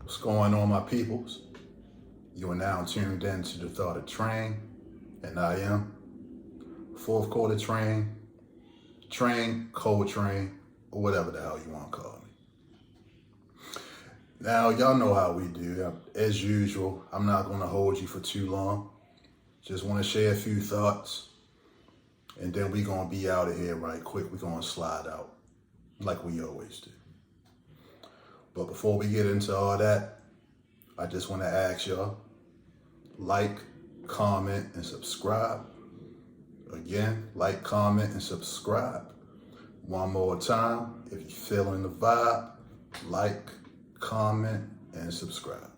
What's going on, my peoples? You are now tuned in to the thought of TRANE, and I am fourth quarter TRANE, cold train, or whatever the hell you want to call me. Now, y'all know how we do. As usual, I'm not going to hold you for too long. Just want to share a few thoughts, and then we're going to be out of here right quick. We're going to slide out like we always do. But before we get into all that, I just want to ask y'all, like, comment, and subscribe. Again, like, comment, and subscribe. One more time, if you're feeling the vibe, like, comment, and subscribe.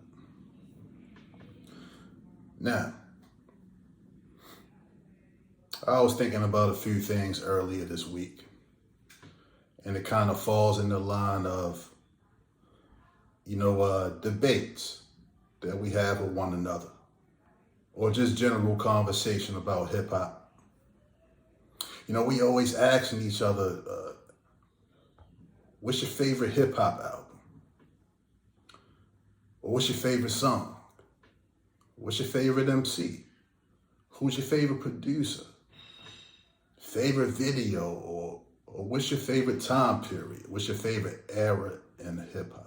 Now, I was thinking about a few things earlier this week, and it kind of falls in the line of, debates that we have with one another, or just general conversation about hip hop. We always asking each other, what's your favorite hip hop album? Or what's your favorite song? What's your favorite MC? Who's your favorite producer? Favorite video, or what's your favorite time period? What's your favorite era in hip hop?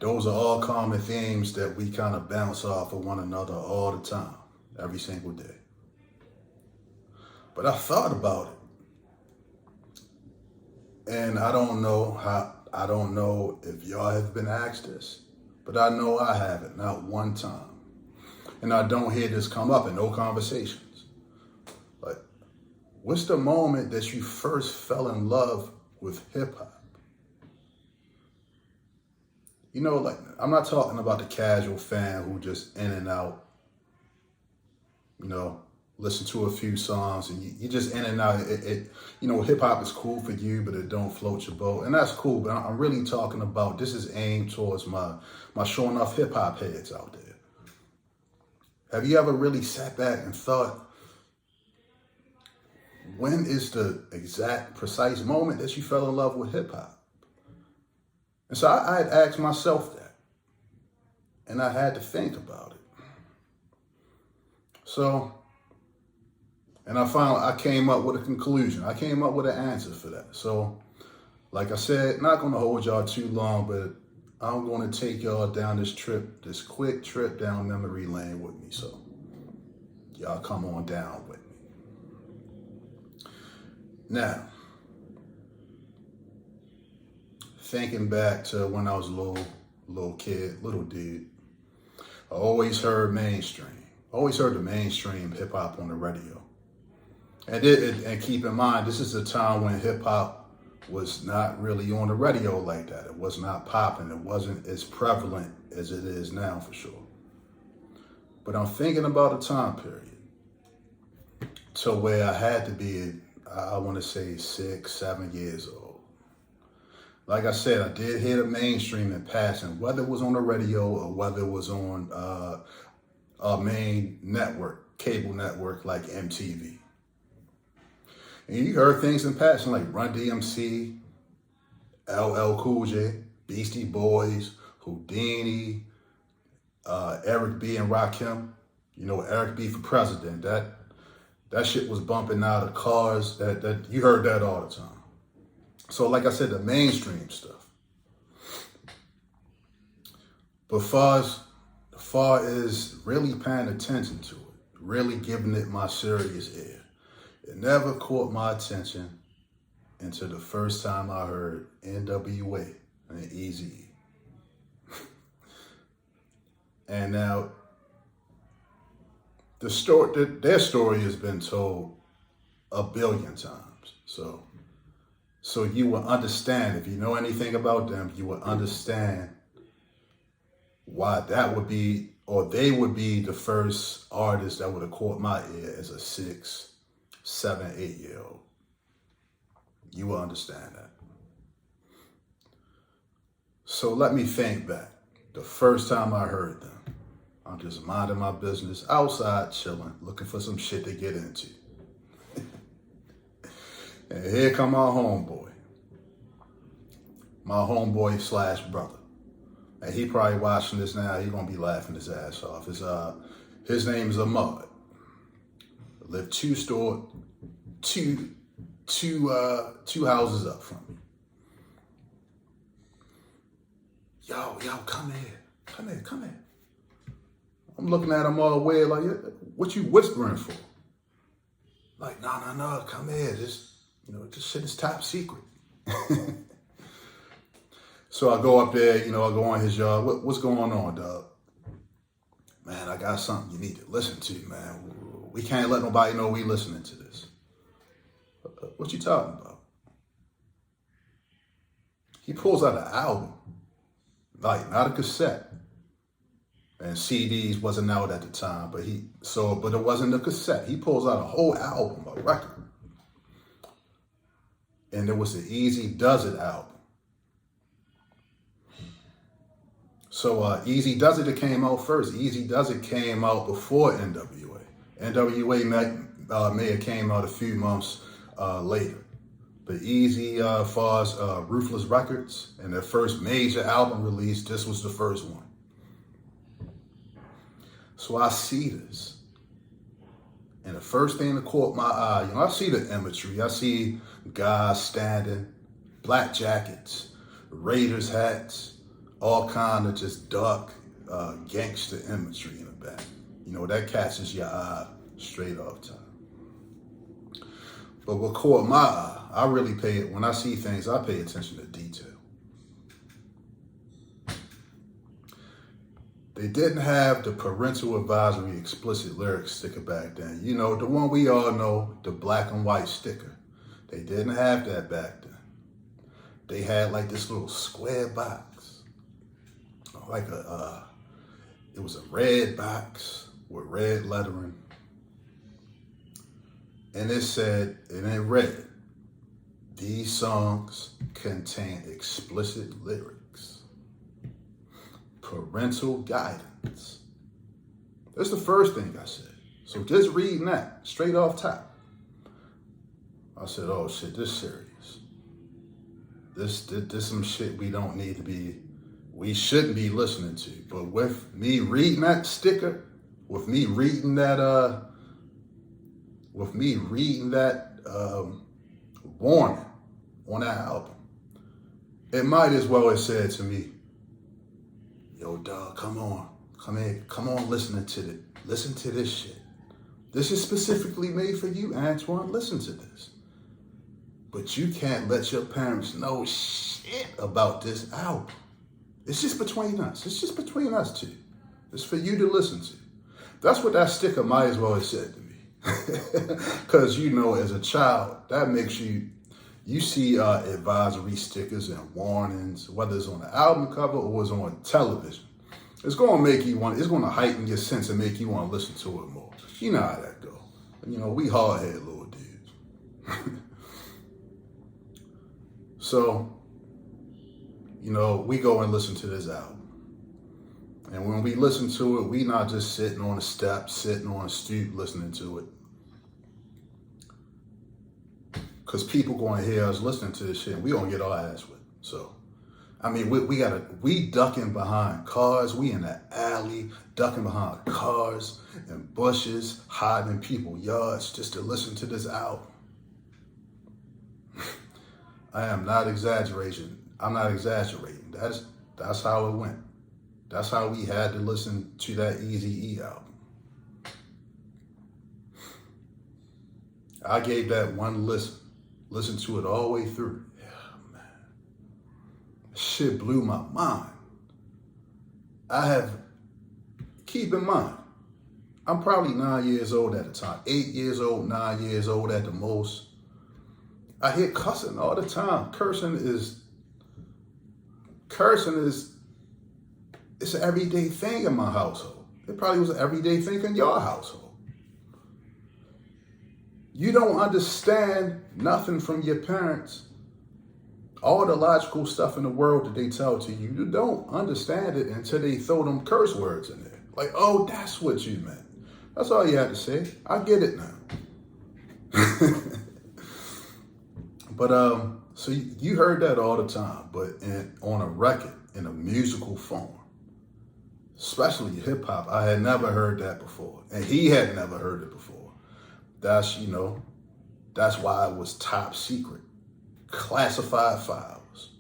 Those are all common themes that we kind of bounce off of one another all the time, every single day. But I thought about it, and I don't know if y'all have been asked this, but I know I haven't, not one time. And I don't hear this come up in no conversations. Like, what's the moment that you first fell in love with hip hop? I'm not talking about the casual fan who just in and out, listen to a few songs and you just in and out. Hip hop is cool for you, but it don't float your boat. And that's cool, but I'm really talking about, this is aimed towards my sure enough hip hop heads out there. Have you ever really sat back and thought, when is the exact precise moment that you fell in love with hip hop? And so I had asked myself that, and I had to think about it. So, and I came up with a conclusion. I came up with an answer for that. So, like I said, not going to hold y'all too long, but I'm going to take y'all down this quick trip down memory lane with me. So, y'all come on down with me. Now, thinking back to when I was a little kid, little dude, I always heard mainstream. Always heard the mainstream hip hop on the radio. And keep in mind, this is a time when hip hop was not really on the radio like that. It was not popping. It wasn't as prevalent as it is now, for sure. But I'm thinking about a time period to where I had to be, I want to say 6, 7 years old. Like I said, I did hear the mainstream in passing, whether it was on the radio or whether it was on a main network, cable network like MTV. And you heard things in passing like Run DMC, LL Cool J, Beastie Boys, Houdini, Eric B. and Rakim. Eric B. for president. That shit was bumping out of cars. That you heard that all the time. So like I said, the mainstream stuff. But far as really paying attention to it, really giving it my serious ear, it never caught my attention until the first time I heard NWA and Eazy-E. And now, their story has been told a billion times. So you will understand, if you know anything about them, you will understand why that would be, or they would be the first artist that would have caught my ear as a 6, 7, 8-year-old. You will understand that. So let me think back. The first time I heard them, I'm just minding my business, outside chilling, looking for some shit to get into. And here come my homeboy slash brother, And he probably watching this now. He gonna be laughing his ass off. His name is Ahmad. Lived two houses up from me. Yo, come here. I'm looking at him all weird, like, what you whispering for? Like, no, come here. This shit is top secret. So I go up there, I go on his yard. What's going on, dog? Man, I got something you need to listen to, man. We can't let nobody know we listening to this. What you talking about? He pulls out an album, like not a cassette. And CDs wasn't out at the time, but it wasn't a cassette. He pulls out a whole album, a record. And it was the Easy Does It album. So Easy Does It came out first. Easy Does It came out before NWA. NWA may have came out a few months later. But Easy, as far as Ruthless Records and their first major album release, this was the first one. So I see this. And the first thing that caught my eye, I see the imagery. I see guys standing, black jackets, Raiders hats, all kind of just dark gangster imagery in the back. That catches your eye straight off top. But what caught my eye, when I see things, I pay attention to detail. They didn't have the parental advisory explicit lyrics sticker back then. The one we all know, the black and white sticker. They didn't have that back then. They had like this little square box. It was a red box with red lettering. And it read, these songs contain explicit lyrics. Parental guidance. That's the first thing I said. So just reading that straight off top, I said, oh shit, this serious. This some shit we shouldn't be listening to. But with me reading that sticker, with me reading that warning on that album, it might as well have said to me, yo, dog, come on, listen to this shit. This is specifically made for you, Antoine. Listen to this. But you can't let your parents know shit about this album. It's just between us. It's just between us two. It's for you to listen to. That's what that sticker might as well have said to me. Because, as a child, that makes you see advisory stickers and warnings, whether it's on the album cover or it's on television. It's going to heighten your sense and make you want to listen to it more. You know how that go. We hard-headed little dudes. So, we go and listen to this album. And when we listen to it, we not just sitting on a step, sitting on a stoop, listening to it. Because people going to hear us listening to this shit, and we going to get our ass whipped. So, we ducking behind cars. We in the alley, ducking behind cars and bushes, hiding in people's yards just to listen to this album. I am not exaggerating. I'm not exaggerating. That's how it went. That's how we had to listen to that Eazy-E album. I gave that one listen to it all the way through. Yeah, man. Shit blew my mind. Keep in mind, I'm probably 9 years old at the time. 8 years old, 9 years old at the most. I hear cussing all the time. Cursing is it's an everyday thing in my household. It probably was an everyday thing in your household. You don't understand nothing from your parents. All the logical stuff in the world that they tell to you, you don't understand it until they throw them curse words in there. Like, oh, that's what you meant. That's all you had to say. I get it now. But so you heard that all the time, but on a record, in a musical form, especially hip hop. I had never heard that before, and he had never heard it before. That's, that's why it was top secret, classified files.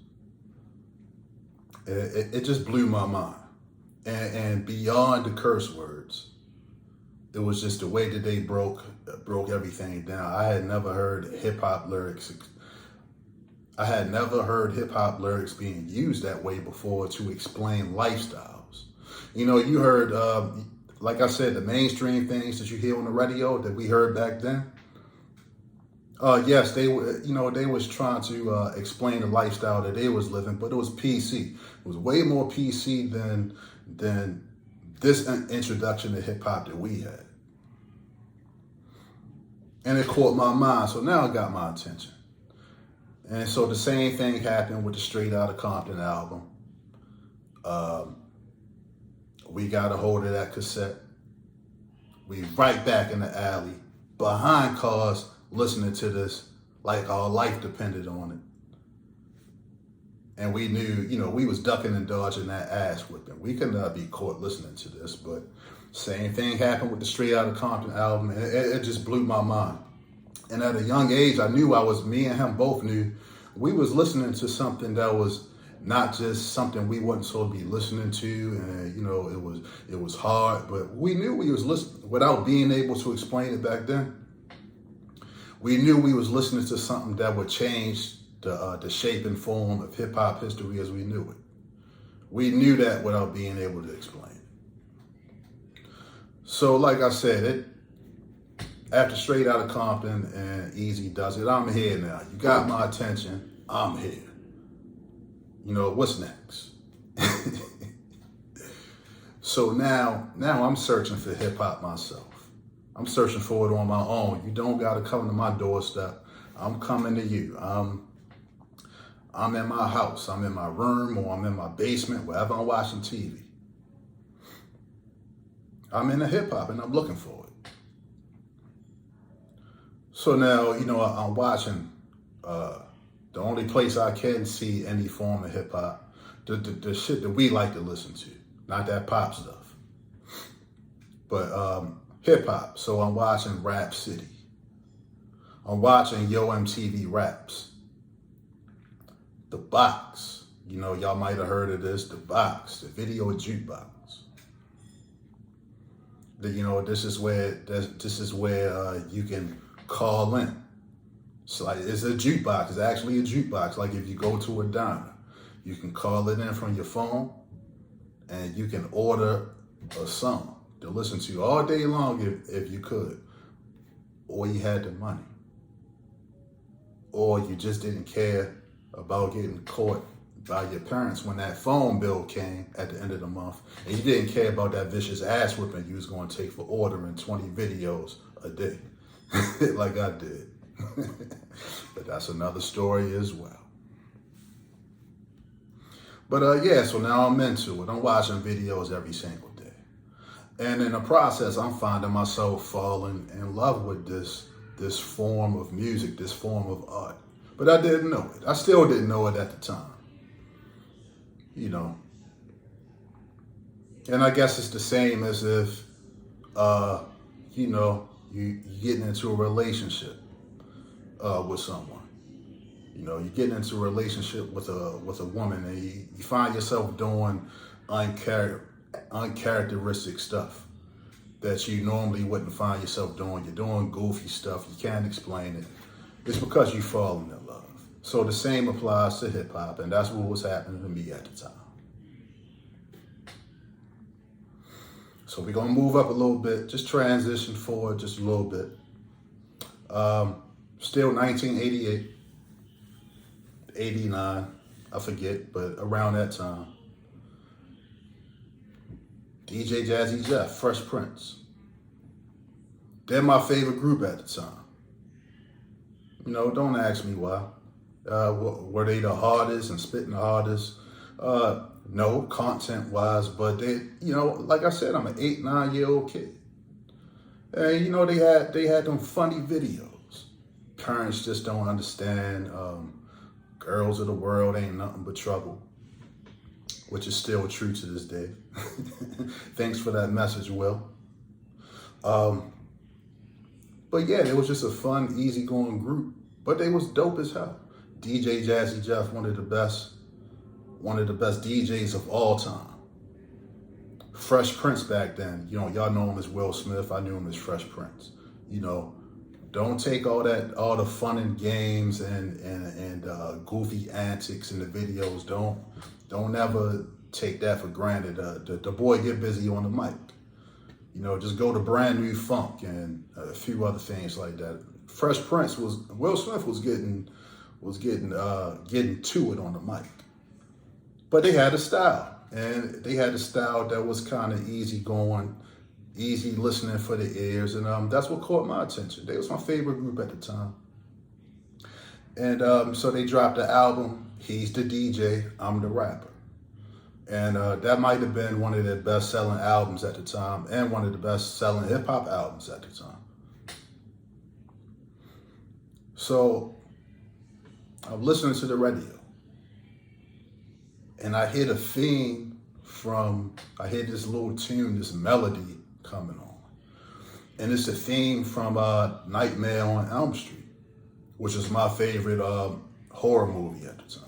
It just blew my mind. And beyond the curse words, it was just the way that they broke everything down. I had never heard hip hop lyrics. I had never heard hip hop lyrics being used that way before to explain lifestyles. You heard, like I said, the mainstream things that you hear on the radio that we heard back then. Yes, they were, they was trying to explain the lifestyle that they was living, but it was PC. It was way more PC than this introduction to hip hop that we had. And it caught my mind, so now it got my attention. And so the same thing happened with the Straight Outta Compton album. We got a hold of that cassette. We right back in the alley, behind cars, listening to this like our life depended on it. And we knew, we was ducking and dodging that ass whipping. We could not be caught listening to this, but same thing happened with the Straight Outta Compton album, and it just blew my mind. And at a young age, I knew me and him both knew, we was listening to something that was not just something we wasn't supposed to be listening to, and it was hard, but we knew we was listening without being able to explain it back then. We knew we was listening to something that would change the shape and form of hip hop history as we knew it. We knew that without being able to explain it. So, like I said, after Straight Outta Compton and Easy Does It, I'm here now. You got my attention. I'm here. What's next? So now I'm searching for hip hop myself. I'm searching for it on my own. You don't got to come to my doorstep. I'm coming to you. I'm in my house. I'm in my room, or I'm in my basement, wherever I'm watching TV. I'm into hip hop and I'm looking for it. So now, I'm watching the only place I can see any form of hip hop, the shit that we like to listen to, not that pop stuff, but hip hop. So I'm watching Rap City. I'm watching Yo MTV Raps. The Box. Y'all might have heard of this. The Box, the video jukebox. This is where you can call in. It's a jukebox. It's actually a jukebox. Like if you go to a diner, you can call it in from your phone, and you can order a song to listen to all day long if you could, or you had the money, or you just didn't care about getting caught by your parents when that phone bill came at the end of the month, and you didn't care about that vicious ass whipping you was going to take for ordering 20 videos a day, like I did. But that's another story as well. But so now I'm into it. I'm watching videos every single day. And in the process, I'm finding myself falling in love with this form of music, this form of art. But I didn't know it. I still didn't know it at the time. And I guess it's the same as if, you getting into a relationship with someone. You're getting into a relationship with a woman, and you find yourself doing uncharacteristic stuff that you normally wouldn't find yourself doing. You're doing goofy stuff. You can't explain it. It's because you've fallen in love. So the same applies to hip hop, and that's what was happening to me at the time. So we're gonna move up a little bit, just transition forward just a little bit. Still 1988, 89, I forget, but around that time. DJ Jazzy Jeff, Fresh Prince. They're my favorite group at the time. Don't ask me why. Were they the hardest and spitting the hardest? No, content-wise, but they, like I said, I'm an 8, 9-year-old kid. And, they had them funny videos. Parents just don't understand. Girls of the world ain't nothing but trouble. which is still true to this day. Thanks for that message, Will. But yeah, it was just a fun, easygoing group. But they was dope as hell. DJ Jazzy Jeff, one of the best DJs of all time. Fresh Prince back then, y'all know him as Will Smith. I knew him as Fresh Prince. Don't take all the fun and games and goofy antics in the videos. Don't ever take that for granted. The boy get busy on the mic. Just go to Brand New Funk and a few other things like that. Fresh Prince Will Smith was getting to it on the mic. But they had a style. And they had a style that was kind of easy going, easy listening for the ears. And that's what caught my attention. They was my favorite group at the time. And so they dropped the album, He's the DJ, I'm the Rapper. And that might have been one of their best-selling albums at the time and one of the best-selling hip-hop albums at the time. So I'm listening to the radio. And I hear the theme I hear this little tune, this melody coming on. And it's the theme from Nightmare on Elm Street, which is my favorite horror movie at the time.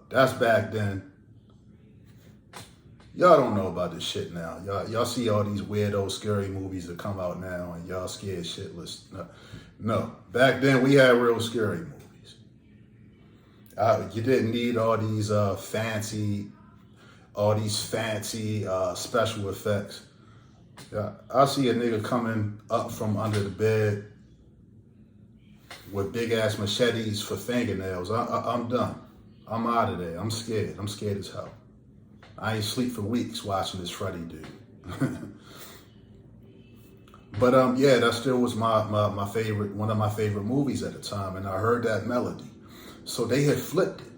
That's back then. Y'all don't know about this shit now. Y'all see all these weirdo, scary movies that come out now and y'all scared shitless. No, back then we had real scary movies. You didn't need all these fancy special effects. I see a nigga coming up from under the bed with big ass machetes for fingernails. I'm done. I'm out of there. I'm scared. I'm scared as hell. I ain't sleep for weeks watching this Freddy dude. But yeah, that still was my favorite, one of my favorite movies at the time, and I heard that melody. So they had flipped it.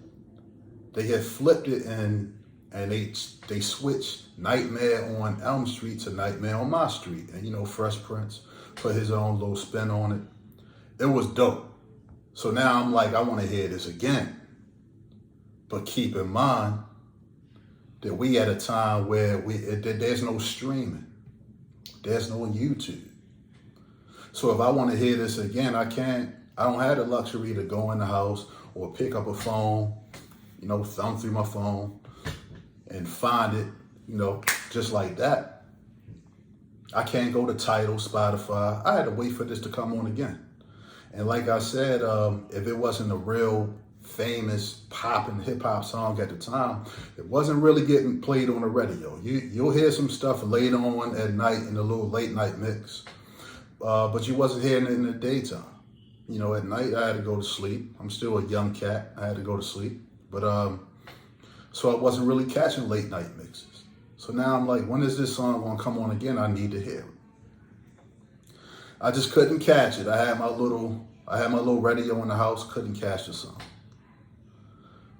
And they switched Nightmare on Elm Street to Nightmare on My Street. And Fresh Prince put his own little spin on it. It was dope. So now I'm like, I want to hear this again. But keep in mind that we at a time where there's no streaming. There's no YouTube. So if I want to hear this again, I don't have the luxury to go in the house or pick up a phone, thumb through my phone and find it, just like that. I can't go to Tidal, Spotify. I had to wait for this to come on again. And like I said, if it wasn't a real famous pop and hip hop song at the time, it wasn't really getting played on the radio. You'll hear some stuff later on at night in a little late night mix, but you wasn't hearing it in the daytime. At night I had to go to sleep. I'm still a young cat. I had to go to sleep, but so I wasn't really catching late night mixes. So now I'm like, when is this song gonna come on again? I need to hear it. I just couldn't catch it. I had my little radio in the house, couldn't catch the song.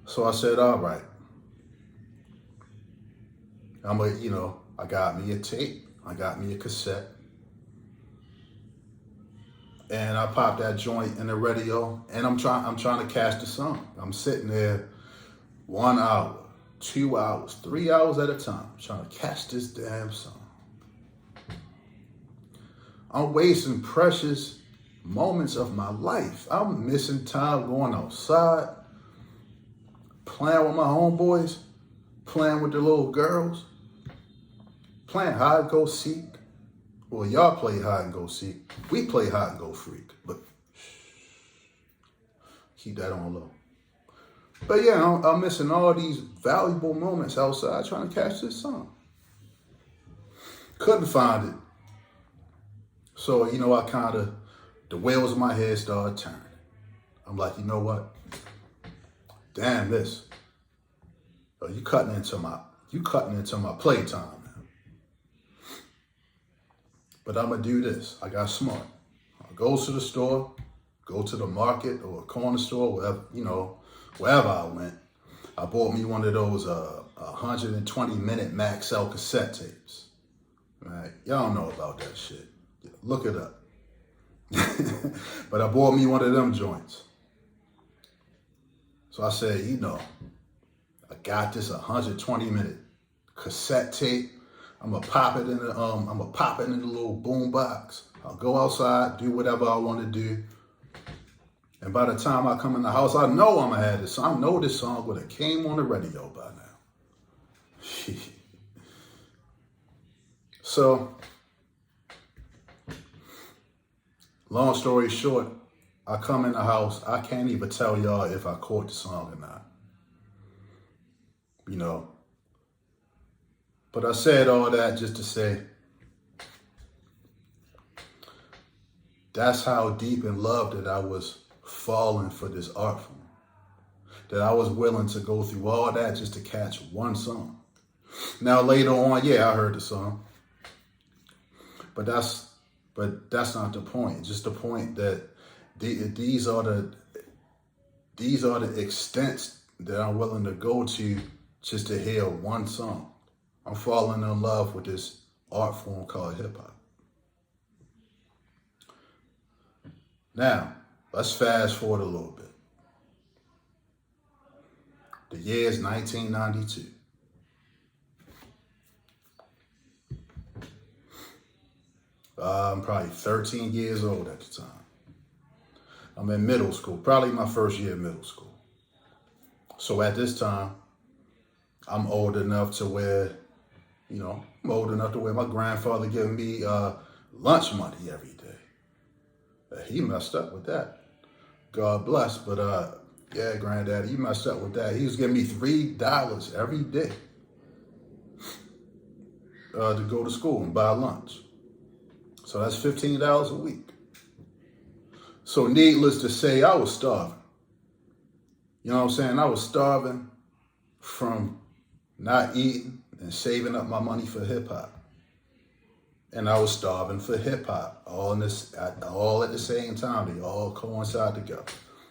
So I said, all right. I got me a tape. I got me a cassette. And I popped that joint in the radio, and I'm trying to catch the song. I'm sitting there 1 hour, 2 hours, 3 hours at a time, trying to catch this damn song. I'm wasting precious moments of my life. I'm missing time going outside, playing with my homeboys, playing with the little girls, playing hide and go seek. Well, y'all play hide and go seek. We play hide and go freak, but keep that on low. But yeah, I'm missing all these valuable moments outside trying to catch this song. Couldn't find it. So, the wheels of my head started turning. I'm like, you know what? Damn this. You cutting into my playtime. But I'm gonna do this. I got smart. I go to the store, go to the market or a corner store, wherever I went. I bought me one of those 120-minute Maxell cassette tapes. Right? Y'all know about that shit. Look it up. But I bought me one of them joints. So I said, I got this 120-minute cassette tape. I'm gonna pop it in the little boom box. I'll go outside, do whatever I want to do. And by the time I come in the house, I know I'm gonna have this song. I know this song would have came on the radio by now. So, long story short, I come in the house. I can't even tell y'all if I caught the song or not. You know. But I said all that just to say, that's how deep in love that I was falling for this art form. That I was willing to go through all that just to catch one song. Now later on, yeah, I heard the song. But that's not the point. It's just the point that these are the extents that I'm willing to go to just to hear one song. I'm falling in love with this art form called hip hop. Now, let's fast forward a little bit. The year is 1992. I'm probably 13 years old at the time. I'm in middle school, probably my first year of middle school. So at this time, I'm old enough to where, my grandfather giving me lunch money every day. He messed up with that. God bless, but yeah, granddaddy, he messed up with that. He was giving me $3 every day to go to school and buy lunch. So that's $15 a week. So needless to say, I was starving. You know what I'm saying? I was starving from not eating and saving up my money for hip hop. And I was starving for hip hop, all at the same time. They all coincide together.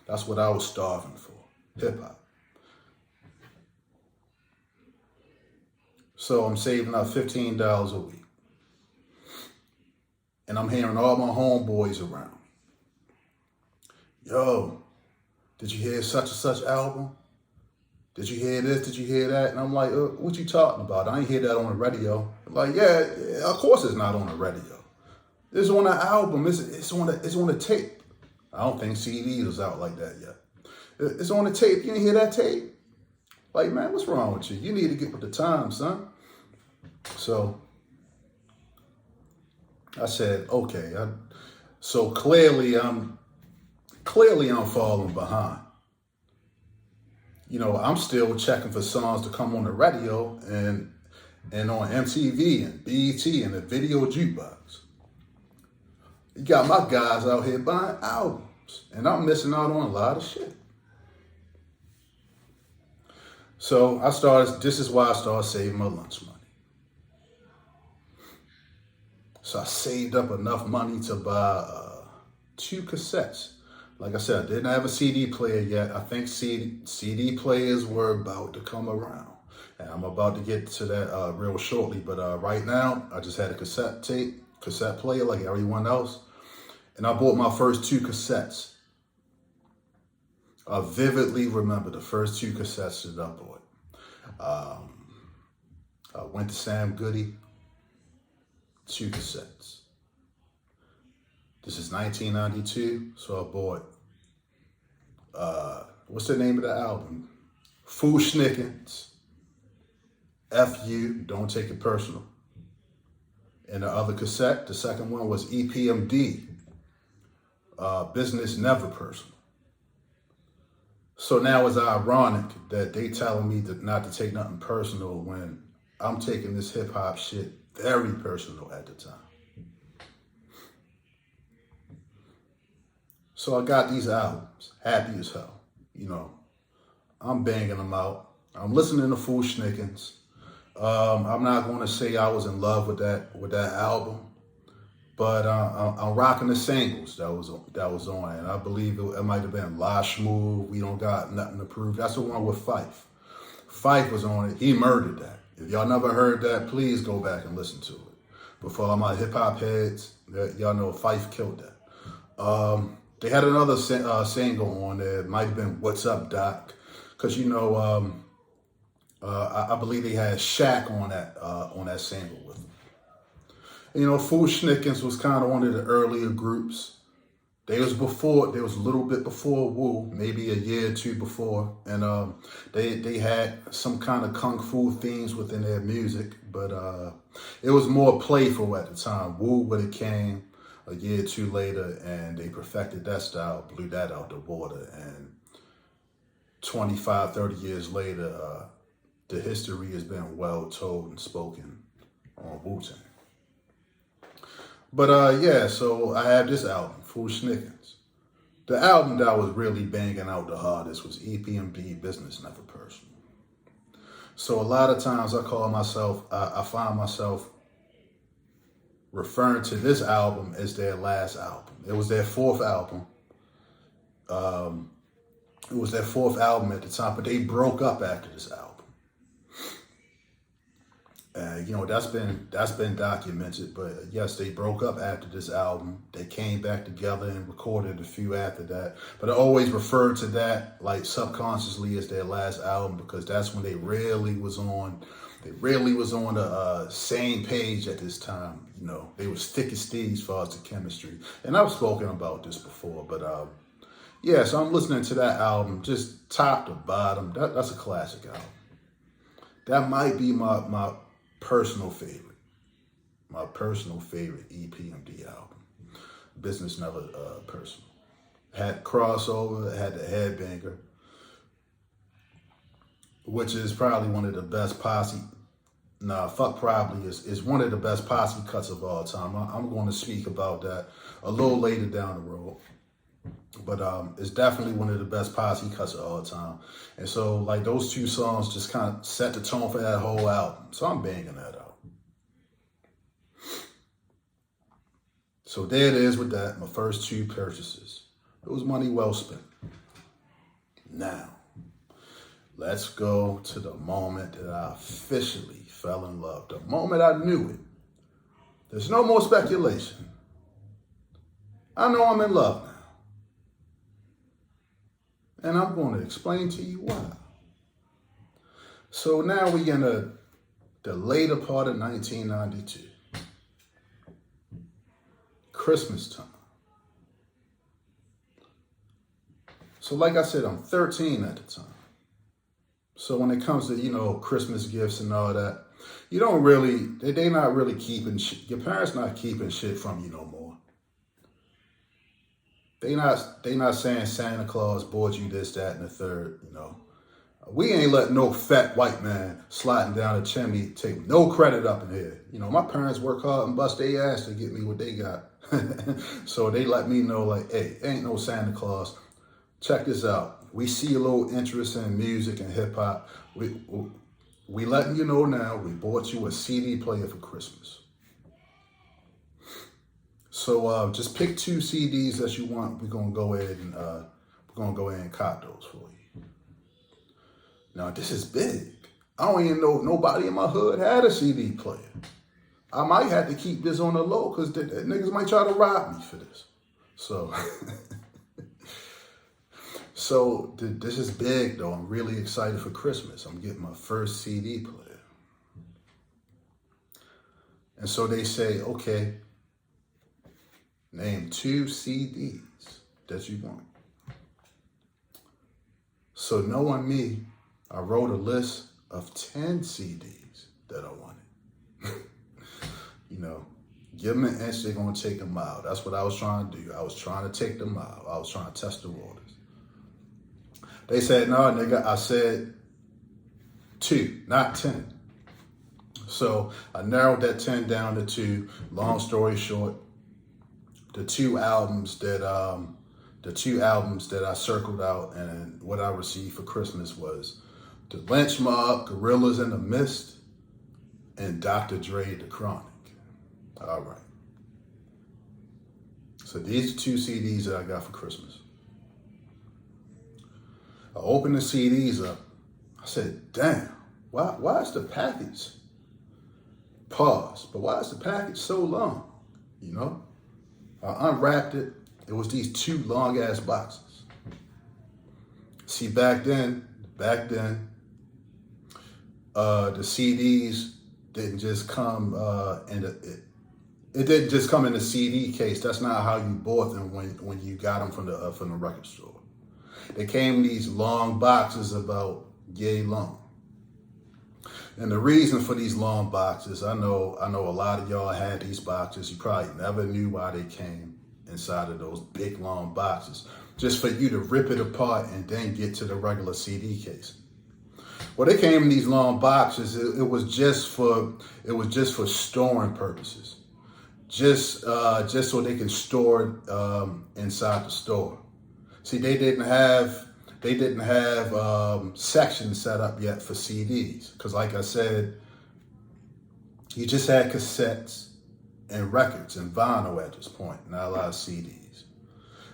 That's what I was starving for, hip hop. So I'm saving up $15 a week. And I'm hearing all my homeboys around. Yo, did you hear such and such album? Did you hear this? Did you hear that? And I'm like, what you talking about? I ain't hear that on the radio. Like, yeah, of course it's not on the radio. It's on the album. It's on the tape. I don't think CDs was out like that yet. It's on the tape. You didn't hear that tape? Like, man, what's wrong with you? You need to get with the times, son. So I said, okay. So clearly I'm falling behind. I'm still checking for songs to come on the radio and on MTV and BET and the video jukebox. You got my guys out here buying albums, and I'm missing out on a lot of shit. So this is why I started saving my lunch money. So I saved up enough money to buy 2 cassettes. Like I said, I didn't have a CD player yet. I think CD players were about to come around. And I'm about to get to that real shortly. But right now, I just had a cassette player like everyone else. And I bought my first 2 cassettes. I vividly remember the first 2 cassettes that I bought. I went to Sam Goody, 2 cassettes. This is 1992, so I bought, what's the name of the album? Fushnikins, F.U, Don't Take It Personal. And the other cassette, the second one was EPMD, Business Never Personal. So now it's ironic that they telling me not to take nothing personal when I'm taking this hip hop shit very personal at the time. So I got these albums, happy as hell. I'm banging them out. I'm listening to Fushnikins. I'm not going to say I was in love with that album, but I'm rocking the singles that was on it. And I believe it might have been La Schmoo, We Don't Got Nothing to Prove. That's the one with Fife. Fife was on it. He murdered that. If y'all never heard that, please go back and listen to it. But for all my hip hop heads, y'all know Fife killed that. They had another single on there. It might have been What's Up, Doc? Because, I believe they had Shaq on that single with them. You know, Schnickens was kind of one of the earlier groups. They was a little bit before Wu, maybe a year or two before, and they had some kind of kung fu themes within their music, but it was more playful at the time. Wu would have came a year or two later, and they perfected that style, blew that out the water, and 25, 30 years later, the history has been well told and spoken on Wu-Tang. But yeah, so I have this album, Schnickens. The album that was really banging out the hardest was EPMD, Business Never Personal. So a lot of times I find myself referring to this album as their last album. It was their fourth album. It was their fourth album at the time, but they broke up after this album. You know, that's been documented, but yes, they broke up after this album. They came back together and recorded a few after that. But I always referred to that like subconsciously as their last album because that's when they really was on the same page at this time. You know, they was thick as thieves as far as the chemistry. And I've spoken about this before, but yeah, so I'm listening to that album just top to bottom. That's a classic album. That might be my personal favorite. My personal favorite EPMD album. Business Never Personal. Had crossover, had the headbanger, which is probably one of the best posse. Is one of the best posse cuts of all time. I'm going to speak about that a little later down the road. But it's definitely one of the best posse cuts of all time. And so, like, those two songs just kind of set the tone for that whole album. So I'm banging that out. So there it is with that, my first two purchases. It was money well spent. Now, let's go to the moment that I officially fell in love. The moment I knew it. There's no more speculation. I know I'm in love now. And I'm going to explain to you why. So now we're in the later part of 1992. Christmas time. So like I said, I'm 13 at the time. So when it comes to, you know, Christmas gifts and all that, you don't really, they not really keeping shit. Your parents not keeping shit from you no more. They not saying Santa Claus bought you this, that, and the third, you know. We ain't letting no fat white man sliding down the chimney take no credit up in here. You know, my parents work hard and bust their ass to get me what they got. So they let me know, like, hey, ain't no Santa Claus. Check this out. We see a little interest in music and hip hop. We letting you know now, we bought you a CD player for Christmas. So just pick 2 CDs that you want. We're gonna go ahead and cop those for you. Now this is big. I don't even know if nobody in my hood had a CD player. I might have to keep this on the low because the niggas might try to rob me for this. So, this is big though. I'm really excited for Christmas. I'm getting my first CD player. And so they say, okay, name 2 CDs that you want. So knowing me, I wrote a list of 10 CDs that I wanted. You know, give them an inch, they're going to take a mile. That's what I was trying to do. I was trying to take the mile. I was trying to test the waters. They said, no, nigga, I said 2, not 10. So I narrowed that 10 down to 2. Long story short, the two albums that I circled out and what I received for Christmas was The Lynch Mob, Gorillas in the Mist, and Dr. Dre, The Chronic. All right. So these are 2 CDs that I got for Christmas. I opened the CDs up. I said, damn, why is the package? Pause. But why is the package so long? You know? I unwrapped it. It was these 2 long ass boxes. See, back then, the CDs didn't just come it didn't just come in a CD case. That's not how you bought them when you got them from the record store. They came in these long boxes about yay long. And the reason for these long boxes, I know a lot of y'all had these boxes. You probably never knew why they came inside of those big long boxes, just for you to rip it apart and then get to the regular CD case. Well, they came in these long boxes. It was just for storing purposes, just so they can store it inside the store. See, they didn't have sections set up yet for CDs, because like I said, you just had cassettes and records and vinyl at this point, not a lot of CDs.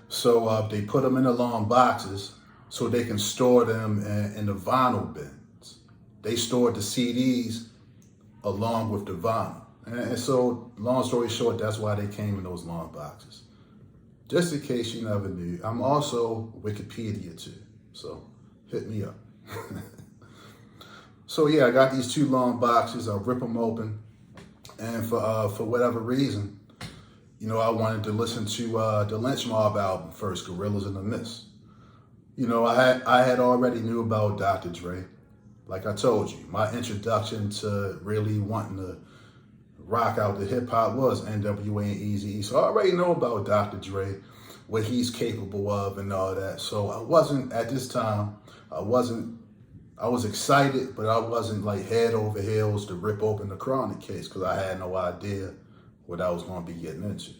So they put them in the long boxes so they can store them in the vinyl bins. They stored the CDs along with the vinyl. And so, long story short, that's why they came in those long boxes. Just in case you never knew, I'm also Wikipedia too, so hit me up. So yeah, I got these two long boxes. I'll rip them open, and for whatever reason, I wanted to listen to the Lynch Mob album first, Gorillas in the Mist. I had already knew about Dr. Dre. Like I told you, my introduction to really wanting to rock out the hip hop was NWA and Eazy-E. So I already know about Dr. Dre, what he's capable of and all that. So I wasn't, at this time, I was excited, but I wasn't like head over heels to rip open the Chronic case, because I had no idea what I was going to be getting into.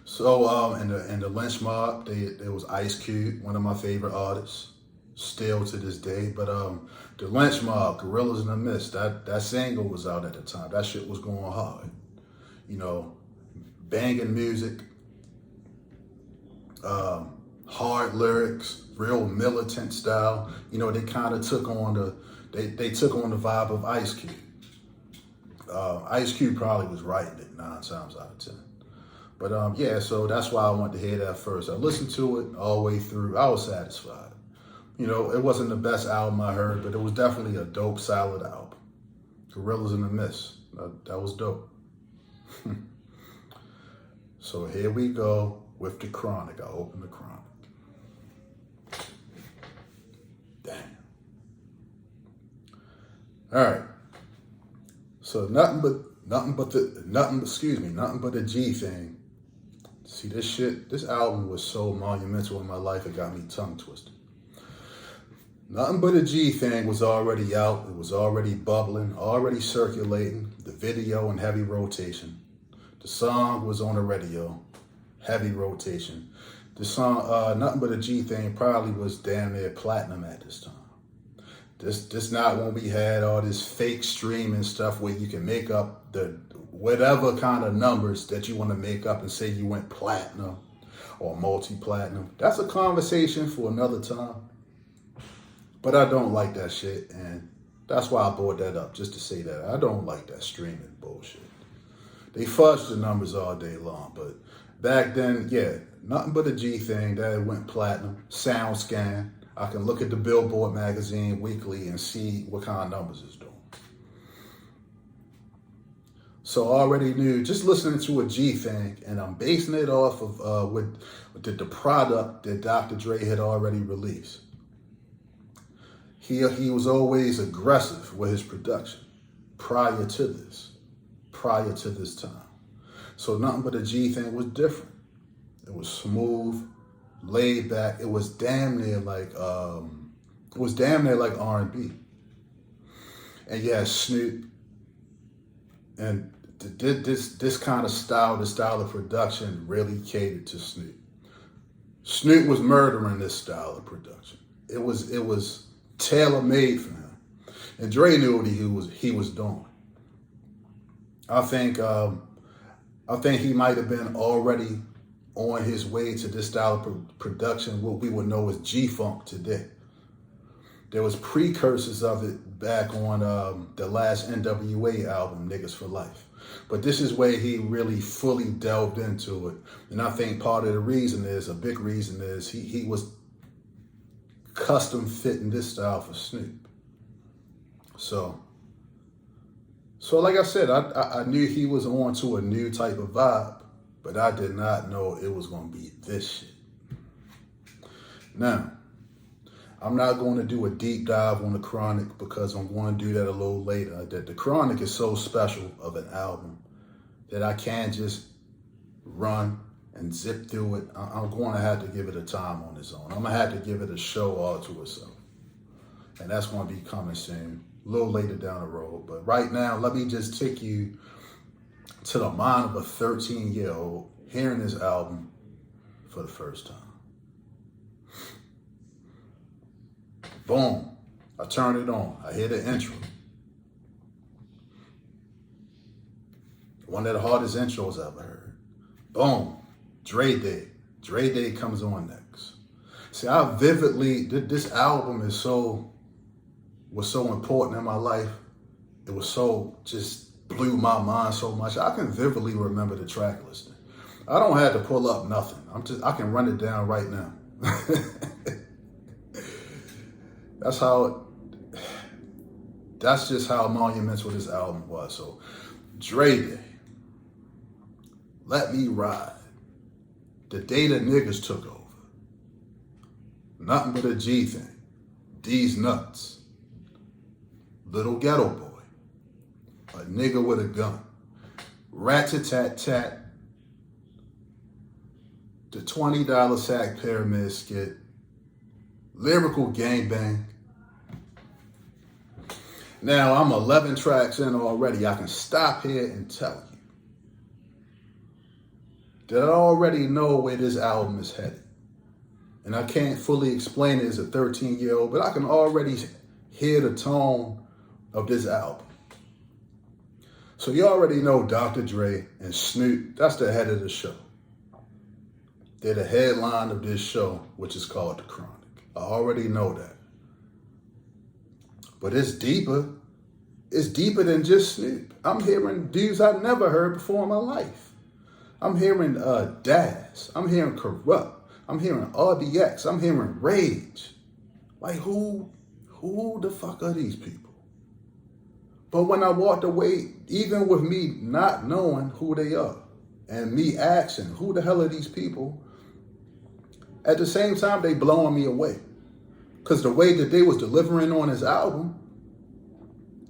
So in the Lynch Mob, there was Ice Cube, one of my favorite artists, still to this day. But the Lynch Mob, Gorillas in the Mist, that single was out at the time. That shit was going hard. Banging music, hard lyrics, real militant style. They kind of took on they took on the vibe of Ice Cube. Ice Cube probably was writing it 9 times out of 10. But yeah, so that's why I wanted to hear that first. I listened to it all the way through. I was satisfied. It wasn't the best album I heard, but it was definitely a dope, solid album. Gorillas in the Mist. That was dope. So here we go with the Chronic. I open the Chronic. Damn. All right. So nothing but the G thing. See, this album was so monumental in my life, it got me tongue twisted. Nothing But a G Thing was already out. It was already bubbling, already circulating. The video in heavy rotation. The song was on the radio, heavy rotation. The song, Nothing But a G Thing, probably was damn near platinum at this time. This not when we had all this fake streaming stuff where you can make up the whatever kind of numbers that you want to make up and say you went platinum or multi-platinum. That's a conversation for another time. But I don't like that shit, and that's why I brought that up, just to say that. I don't like that streaming bullshit. They fudge the numbers all day long, but back then, yeah, Nothing But a G Thing, that went platinum. SoundScan. I can look at the Billboard magazine weekly and see what kind of numbers it's doing. So I already knew, just listening to a G Thing, and I'm basing it off of the product that Dr. Dre had already released. He was always aggressive with his production prior to this time. So Nothing But a G Thing was different. It was smooth, laid back. It was damn near like R&B. And yeah, Snoop. And this kind of style, the style of production really catered to Snoop. Snoop was murdering this style of production. It was tailor-made for him. And Dre knew what he was doing. I think he might have been already on his way to this style of production, what we would know as G-Funk today. There was precursors of it back on the last NWA album, Niggas for Life. But this is where he really fully delved into it. And I think part of the reason is, a big reason is, he was custom fitting this style for Snoop. So like I said, I knew he was on to a new type of vibe, but I did not know it was going to be this shit. Now, I'm not going to do a deep dive on the Chronic because I'm going to do that a little later. That the Chronic is so special of an album that I can't just run and zip through it. I'm going to have to give it a time on its own. I'm going to have to give it a show all to itself. And that's going to be coming soon, a little later down the road. But right now, let me just take you to the mind of a 13-year-old hearing this album for the first time. Boom. I turn it on. I hear the intro. One of the hardest intros I've ever heard. Boom. Dre Day. Dre Day comes on next. See, I vividly, this album was so important in my life. It was so, just blew my mind so much. I can vividly remember the track listing. I don't have to pull up nothing. I can run it down right now. That's just how monumental this album was. So, Dre Day. Let Me Ride. The Day the Niggas Took Over. Nothing But a G Thing. These Nuts. Little Ghetto Boy. A Nigga with a Gun. Rat-a-tat-tat. The $20 Sack Pyramid Skit. Lyrical Gangbang. Now, I'm 11 tracks in already. I can stop here and tell you that I already know where this album is headed. And I can't fully explain it as a 13-year-old, but I can already hear the tone of this album. So you already know Dr. Dre and Snoop, that's the head of the show. They're the headline of this show, which is called The Chronic. I already know that. But it's deeper. It's deeper than just Snoop. I'm hearing dudes I've never heard before in my life. I'm hearing Daz. I'm hearing Corrupt. I'm hearing RDX. I'm hearing Rage. Like, who the fuck are these people? But when I walked away, even with me not knowing who they are and me asking, who the hell are these people? At the same time, they blowing me away. Because the way that they was delivering on his album,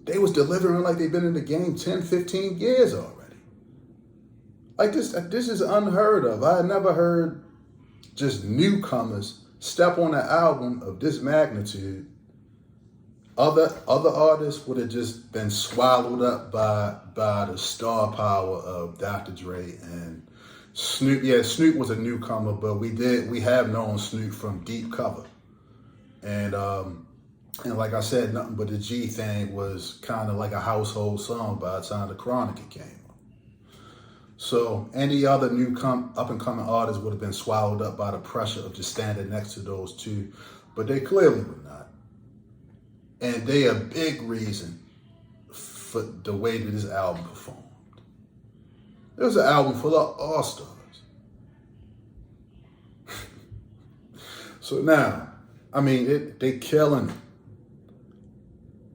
they was delivering like they've been in the game 10, 15 years already. Like this is unheard of. I had never heard just newcomers step on an album of this magnitude. Other artists would have just been swallowed up by the star power of Dr. Dre and Snoop. Yeah, Snoop was a newcomer, but we have known Snoop from Deep Cover. And like I said, Nothing But the G Thing was kind of like a household song by the time the Chronic came on. So any other up-and-coming artists would have been swallowed up by the pressure of just standing next to those two, but they clearly were not. And they are a big reason for the way that this album performed. It was an album full of all-stars. So now, I mean, they killing it.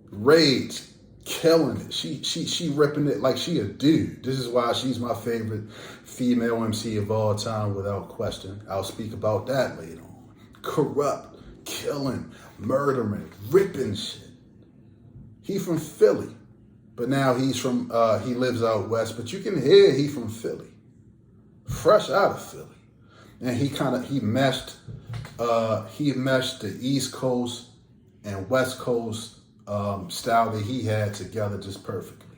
Rage, killing it. She ripping it like she a dude. This is why she's my favorite female MC of all time, without question. I'll speak about that later on. Corrupt, killing, murdering, ripping shit. He from Philly, but now he lives out west. But you can hear he from Philly, fresh out of Philly, and he meshed the East Coast and West Coast style that he had together just perfectly.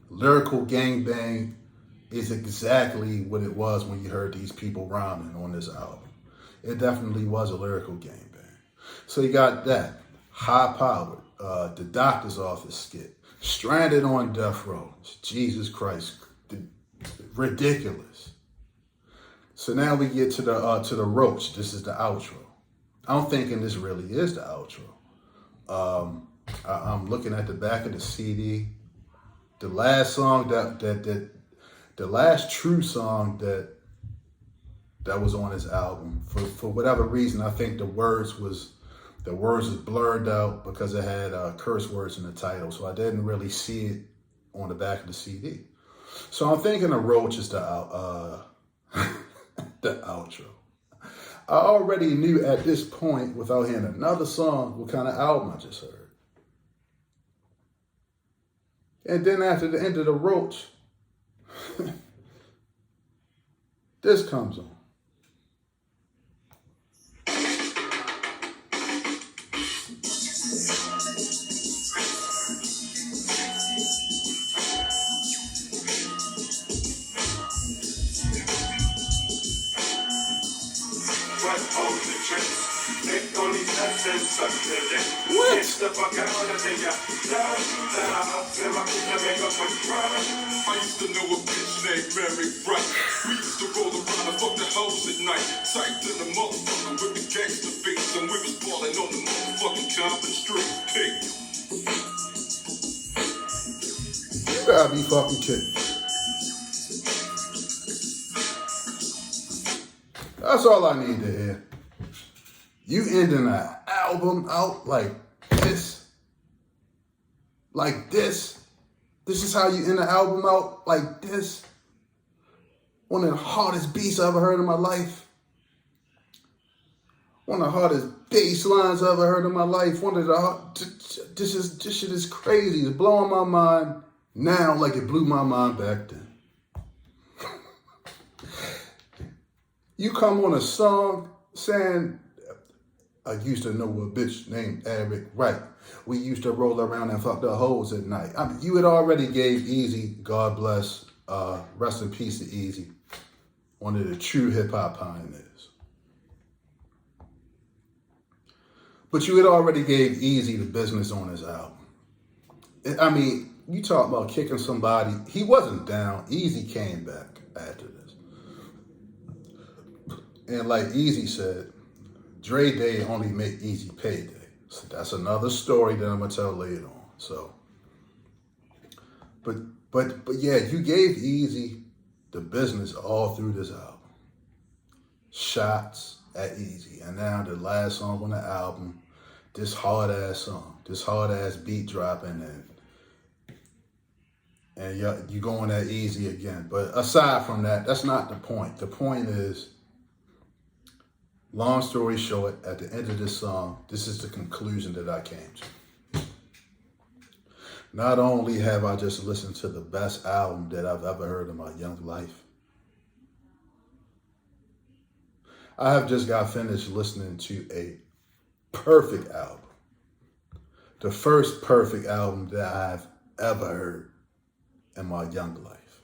Lyrical gangbang is exactly what it was when you heard these people rhyming on this album. It definitely was a lyrical gangbang. So you got that. High Powered, the Doctor's Office skit, Stranded on Death Row. Jesus Christ, ridiculous. So now we get to the Roach. This is the outro. I'm thinking this really is the outro. I'm looking at the back of the CD. The last song the last true song that was on his album. For whatever reason, I think the words was The words is blurred out because it had curse words in the title, so I didn't really see it on the back of the CD. So I'm thinking the Roach is the the outro. I already knew at this point, without hearing another song, what kind of album I just heard. And then after the end of the Roach, this comes on. What? I used to know a bitch named Mary Bright. We used to roll around and fuck the hoes at night. Psyched in the motherfucker with the gangster face, and we was balling on the motherfucking Compton Street. Hey. You gotta be fucking kidding. That's all I need to hear. You ending an album out like this? Like this? This is how you end the album out? Like this? One of the hardest beats I ever heard in my life. One of the hardest bass lines I ever heard in my life. One of the this shit is crazy. It's blowing my mind now like it blew my mind back then. You come on a song saying, I used to know a bitch named Eric Wright. We used to roll around and fuck the hoes at night. I mean, you had already gave Easy, God bless, rest in peace to Easy, one of the true hip-hop pioneers. But you had already gave Easy the business on his album. I mean, you talk about kicking somebody. He wasn't down. Easy came back after this. And like Easy said, Dre Day only make Easy payday. So that's another story that I'm gonna tell later on. So, but yeah, you gave Easy the business all through this album. Shots at Easy, and now the last song on the album, this hard ass song, this hard ass beat dropping, and you going at Easy again. But aside from that, that's not the point. The point is, long story short, at the end of this song, this is the conclusion that I came to. Not only have I just listened to the best album that I've ever heard in my young life, I have just got finished listening to a perfect album. The first perfect album that I've ever heard in my young life.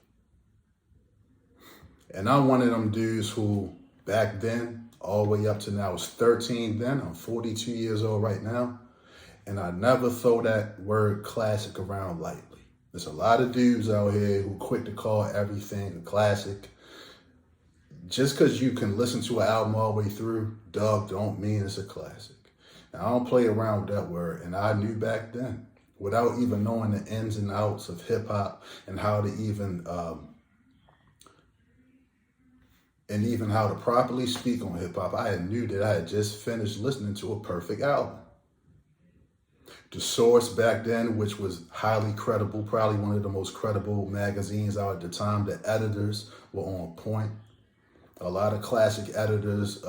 And I'm one of them dudes who, back then, all the way up to now, I was 13 then. I'm 42 years old right now. And I never throw that word classic around lightly. There's a lot of dudes out here who quick to call everything a classic. Just because you can listen to an album all the way through, dog, don't mean it's a classic. Now, I don't play around with that word. And I knew back then, without even knowing the ins and outs of hip hop and how to even how to properly speak on hip hop, I knew that I had just finished listening to a perfect album. The Source back then, which was highly credible, probably one of the most credible magazines out at the time, the editors were on point. A lot of classic editors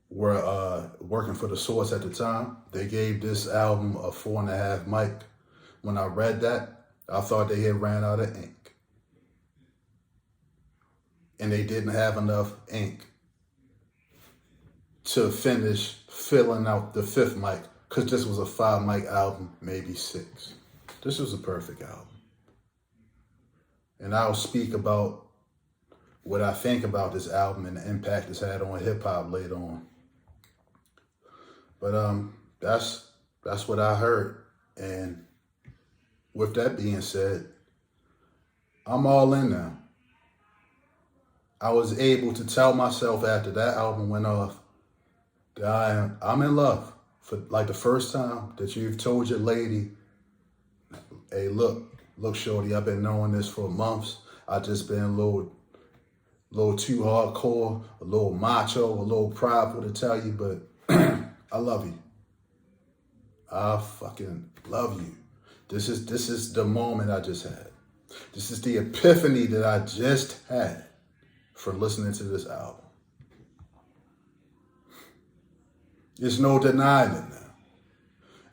were working for The Source at the time. They gave this album a 4.5 mic. When I read that, I thought they had ran out of ink. And they didn't have enough ink to finish filling out the 5th mic, because this was a 5 mic album, maybe 6. This was a perfect album. And I'll speak about what I think about this album and the impact it's had on hip hop later on. But that's what I heard. And with that being said, I'm all in now. I was able to tell myself after that album went off that I'm in love for like the first time that you've told your lady, hey, look, shorty, I've been knowing this for months. I just been a little too hardcore, a little macho, a little prideful to tell you, but I love you. I fucking love you. This is the moment I just had. This is the epiphany that I just had for listening to this album. There's no denying it now.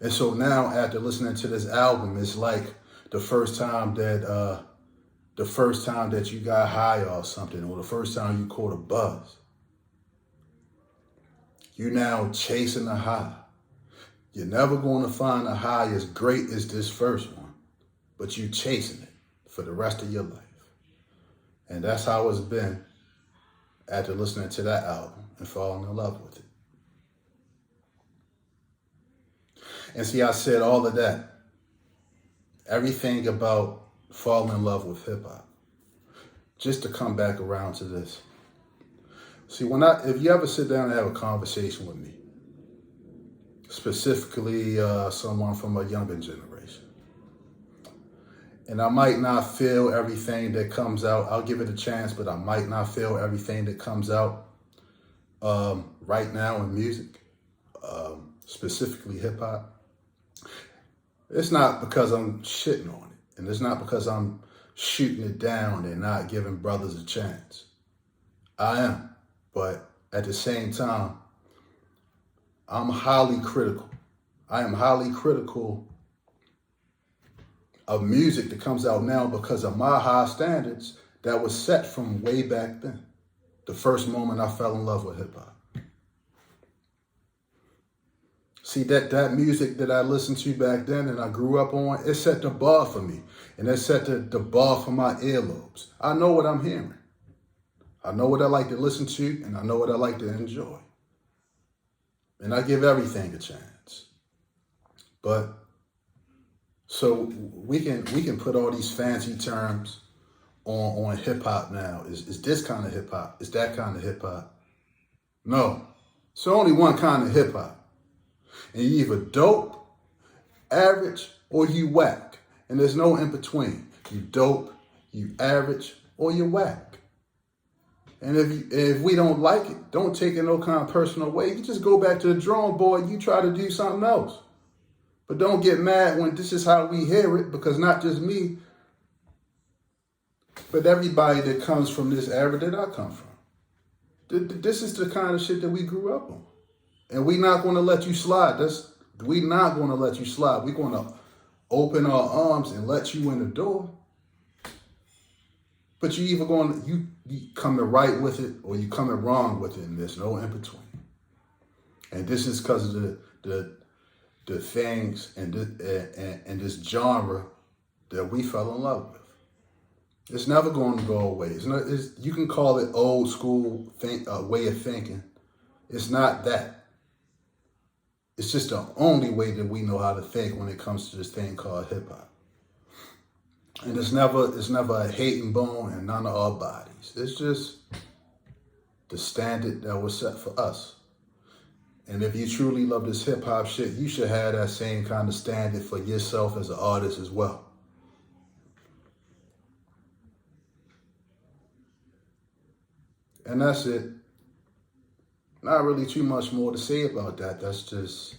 And so now, after listening to this album, it's like the first time that you got high or something, or the first time you caught a buzz. You're now chasing a high. You're never going to find a high as great as this first one, but you're chasing it for the rest of your life. And that's how it's been after listening to that album and falling in love with it. And see, I said all of that, everything about falling in love with hip hop, just to come back around to this. See, if you ever sit down and have a conversation with me, specifically someone from a younger generation, and I might not feel everything that comes out, I'll give it a chance, but I might not feel everything that comes out right now in music, specifically hip hop. It's not because I'm shitting on it, and it's not because I'm shooting it down and not giving brothers a chance. I am, but at the same time, I'm highly critical. I am highly critical of music that comes out now because of my high standards that was set from way back then, the first moment I fell in love with hip hop. See, that music that I listened to back then and I grew up on, it set the bar for me. And it set the bar for my earlobes. I know what I'm hearing. I know what I like to listen to, and I know what I like to enjoy. And I give everything a chance. But, so we can put all these fancy terms on hip-hop now. Is this kind of hip-hop? Is that kind of hip-hop? No. It's only one kind of hip-hop. And you either dope, average, or you whack. And there's no in between. You dope, you average, or you whack. And if we don't like it, don't take it no kind of personal way. You just go back to the drawing board, you try to do something else. But don't get mad when this is how we hear it, because not just me, but everybody that comes from this era that I come from. This is the kind of shit that we grew up on. And we're not going to let you slide. We're not going to let you slide. We're going to open our arms and let you in the door. But you coming right with it or you coming wrong with it, and there's no in between. And this is because of the things and this genre that we fell in love with. It's never going to go away. You can call it old school way of thinking. It's not that. It's just the only way that we know how to think when it comes to this thing called hip hop. And it's never a hating bone in none of our bodies. It's just the standard that was set for us. And if you truly love this hip hop shit, you should have that same kind of standard for yourself as an artist as well. And that's it. Not really too much more to say about that. That's just,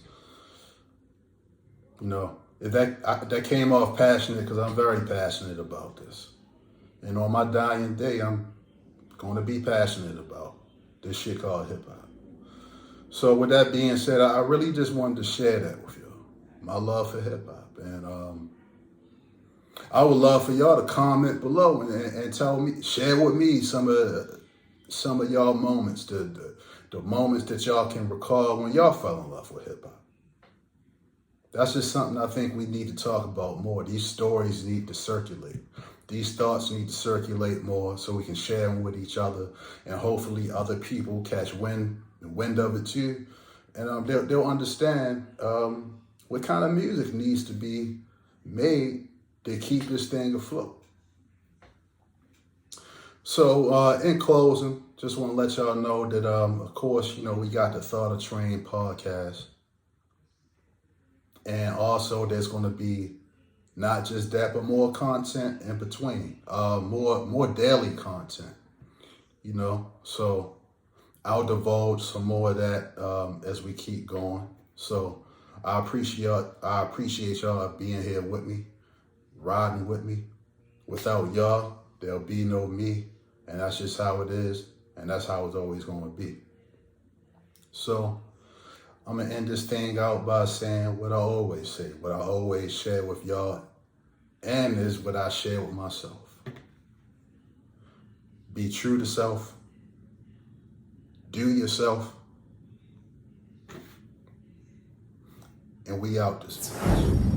that came off passionate because I'm very passionate about this. And on my dying day, I'm going to be passionate about this shit called hip hop. So with that being said, I really just wanted to share that with you, my love for hip hop. And I would love for y'all to comment below and tell me, share with me some of y'all moments, the moments that y'all can recall when y'all fell in love with hip hop. That's just something I think we need to talk about more. These stories need to circulate. These thoughts need to circulate more so we can share them with each other, and hopefully other people catch wind of it too. And they'll understand what kind of music needs to be made to keep this thing afloat. So in closing, just want to let y'all know that, of course, we got the Thought of TRANE podcast. And also there's going to be not just that, but more content in between, more daily content, So I'll divulge some more of that as we keep going. So I appreciate y'all being here with me, riding with me. Without y'all, there'll be no me, and that's just how it is, and that's how it's always going to be. So I'm gonna end this thing out by saying what I always say, what I always share with y'all, and is what I share with myself. Be true to self, do yourself, and we out this time.